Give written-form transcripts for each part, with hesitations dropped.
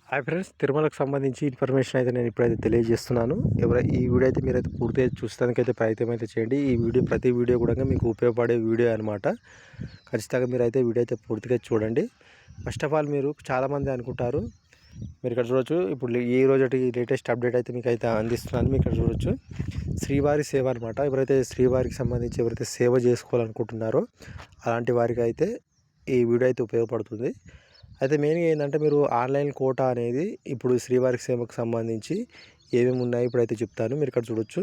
Hi friends, తిరుమలకు సంబంధించి information అయితే నేను ఇప్పుడైతే తెలియజేస్తున్నాను. ఈ వీడియో అయితే మీరైతే పూర్తిగా చూస్తానికైతే ప్రయత్నం అయితే చేయండి. ఈ వీడియో ప్రతి వీడియో కూడా మీకు ఉపయోగపడే వీడియో అనమాట. ఖచ్చితంగా మీరైతే వీడియో అయితే పూర్తిగా చూడండి. ఫస్ట్ ఆఫ్ ఆల్ మీరు చాలామంది అనుకుంటారు, మీరు ఇక్కడ చూడొచ్చు. ఇప్పుడు ఈ రోజు లేటెస్ట్ అప్డేట్ అయితే మీకు అయితే అందిస్తున్నాను. మీరు ఇక్కడ చూడొచ్చు, శ్రీవారి సేవ అనమాట. ఎవరైతే శ్రీవారికి సంబంధించి ఎవరైతే సేవ చేసుకోవాలనుకుంటున్నారో అలాంటి వారికి అయితే ఈ వీడియో అయితే ఉపయోగపడుతుంది. అయితే మెయిన్గా ఏంటంటే, మీరు ఆన్లైన్ కోటా అనేది ఇప్పుడు శ్రీవారికి సేవకు సంబంధించి ఏమేమి ఉన్నాయి ఇప్పుడైతే చెప్తాను. మీరు ఇక్కడ చూడొచ్చు,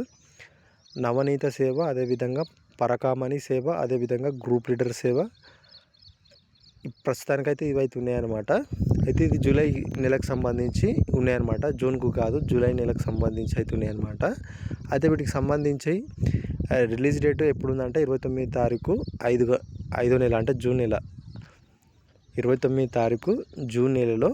నవనీత సేవ, అదేవిధంగా పరకామణి సేవ, అదేవిధంగా గ్రూప్ లీడర్ సేవ. ప్రస్తుతానికైతే ఇవైతే ఉన్నాయన్నమాట. అయితే ఇది జూలై నెలకు సంబంధించి ఉన్నాయన్నమాట. జూన్కు కాదు, జూలై నెలకు సంబంధించి అయితే ఉన్నాయన్నమాట. అయితే వీటికి సంబంధించి రిలీజ్ డేట్ ఎప్పుడుందంటే 29 తారీఖు 5వ నెల, అంటే జూన్ నెల 29 తారీఖు జూన్ నెలలో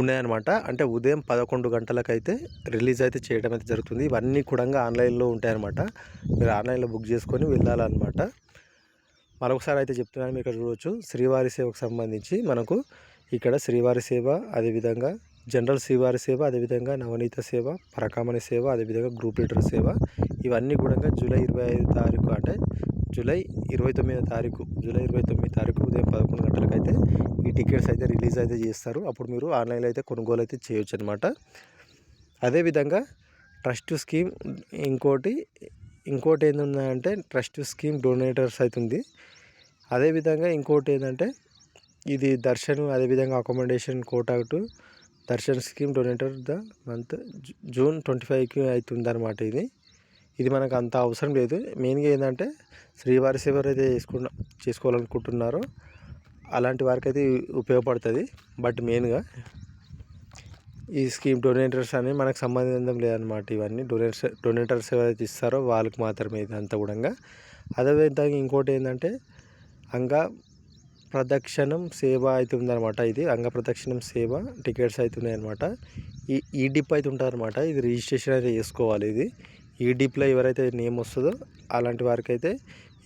ఉన్నాయన్నమాట. అంటే ఉదయం 11 గంటలకైతే రిలీజ్ అయితే చేయడం అయితే జరుగుతుంది. ఇవన్నీ కూడా ఆన్లైన్లో ఉంటాయన్నమాట. మీరు ఆన్లైన్లో బుక్ చేసుకొని వెళ్ళాలన్నమాట. మరొకసారి అయితే చెప్తున్నాను, మీరు ఇక్కడ చూడవచ్చు, శ్రీవారి సేవకు సంబంధించి మనకు ఇక్కడ శ్రీవారి సేవ, అదేవిధంగా జనరల్ శ్రీవారి సేవ, అదేవిధంగా నవనీత సేవ, పరకామణి సేవ, అదేవిధంగా గ్రూప్ లీడర్ సేవ. ఇవన్నీ కూడా జూలై 25 తారీఖు, అంటే జూలై 29 తారీఖు ఉదయం 11 గంటలకైతే ఈ టికెట్స్ అయితే రిలీజ్ అయితే చేస్తారు. అప్పుడు మీరు ఆన్లైన్లో అయితే కొనుగోలు అయితే చేయొచ్చు అనమాట. అదేవిధంగా ట్రస్ట్ స్కీమ్, ఇంకోటి ఏంటంటే ట్రస్ట్ స్కీమ్ డొనేటర్స్ అవుతుంది. అదేవిధంగా ఇంకోటి ఏంటంటే ఇది దర్శన్, అదేవిధంగా accommodation quota to darshan scheme donor the month June 25కి అవుతుంది అనమాట. ఇది మనకు అంత అవసరం లేదు. మెయిన్గా ఏంటంటే శ్రీవారి సేవ అయితే చేసుకోవాలనుకుంటున్నారో అలాంటి వారికి అయితే ఉపయోగపడుతుంది. బట్ మెయిన్గా ఈ స్కీమ్ డొనేటర్స్ అని మనకు సంబంధం లేదనమాట. ఇవన్నీ డొనేటర్స్ ఎవరైతే ఇస్తారో వాళ్ళకి మాత్రమే ఇది అంతా కూడా. అదేవిధంగా ఇంకోటి ఏంటంటే అంగ ప్రదక్షిణం సేవ అయితే ఉందన్నమాట. ఇది అంగ ప్రదక్షిణం సేవ టికెట్స్ అయితే ఉన్నాయన్నమాట. ఈ డిప్ అయితే ఉంటారనమాట. ఇది రిజిస్ట్రేషన్ అయితే చేసుకోవాలి. ఇది ఈ డిప్లో ఎవరైతే నేమ్ వస్తుందో అలాంటి వారికి అయితే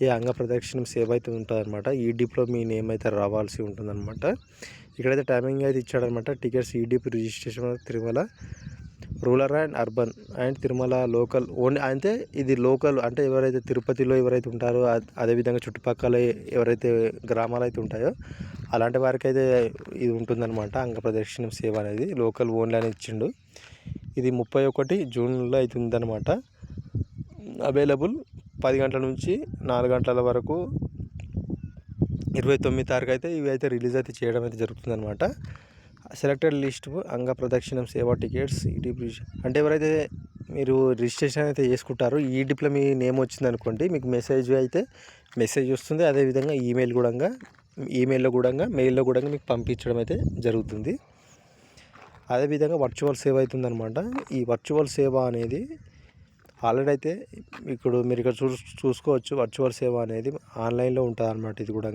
ఈ అంగ ప్రదక్షిణం సేవ అయితే ఉంటుందన్నమాట. ఈ డిప్లో మీ నేమ్ అయితే రావాల్సి ఉంటుందన్నమాట. ఇక్కడైతే టైమింగ్ అయితే ఇచ్చాడనమాట. టికెట్స్ ఈ dip registration Tirumala rural and urban and Tirumala local only. అంటే ఇది లోకల్, అంటే ఎవరైతే తిరుపతిలో ఎవరైతే ఉంటారో, అదేవిధంగా చుట్టుపక్కల ఎవరైతే గ్రామాలు అయితే ఉంటాయో అలాంటి వారికి అయితే ఇది ఉంటుందన్నమాట. అంగ ప్రదక్షిణం సేవ అనేది లోకల్ ఓన్లీ అని ఇచ్చిండు. ఇది 31 జూన్లో అయితే ఉందన్నమాట. అవైలబుల్ 10 గంటల నుంచి 4 గంటల వరకు 29 తారీఖు అయితే ఇవి అయితే రిలీజ్ అయితే చేయడం అయితే జరుగుతుందన్నమాట. సెలెక్టెడ్ లిస్ట్ అంగ ప్రదక్షిణం సేవ టికెట్స్ ఈడిప్. అంటే ఎవరైతే మీరు రిజిస్ట్రేషన్ అయితే చేసుకుంటారో ఈ డిప్లో మీ నేమ్ వచ్చింది అనుకోండి, మీకు మెసేజ్ వస్తుంది. అదేవిధంగా మెయిల్లో కూడా మీకు పంపించడం అయితే జరుగుతుంది. అదేవిధంగా వర్చువల్ సేవ అవుతుందన్నమాట. ఈ వర్చువల్ సేవ అనేది ఆల్రెడీ అయితే మీరు ఇక్కడ చూసుకోవచ్చు. వర్చువల్ సేవ అనేది ఆన్లైన్లో ఉంటుంది అన్నమాట. ఇది కూడా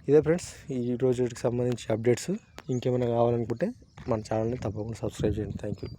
ఇదే ఫ్రెండ్స్ ఈ రోజుకి సంబంధించి అప్డేట్స్. ఇంకేమైనా కావాలనుకుంటే మన ఛానల్ని తప్పకుండా సబ్స్క్రైబ్ చేయండి. Thank you.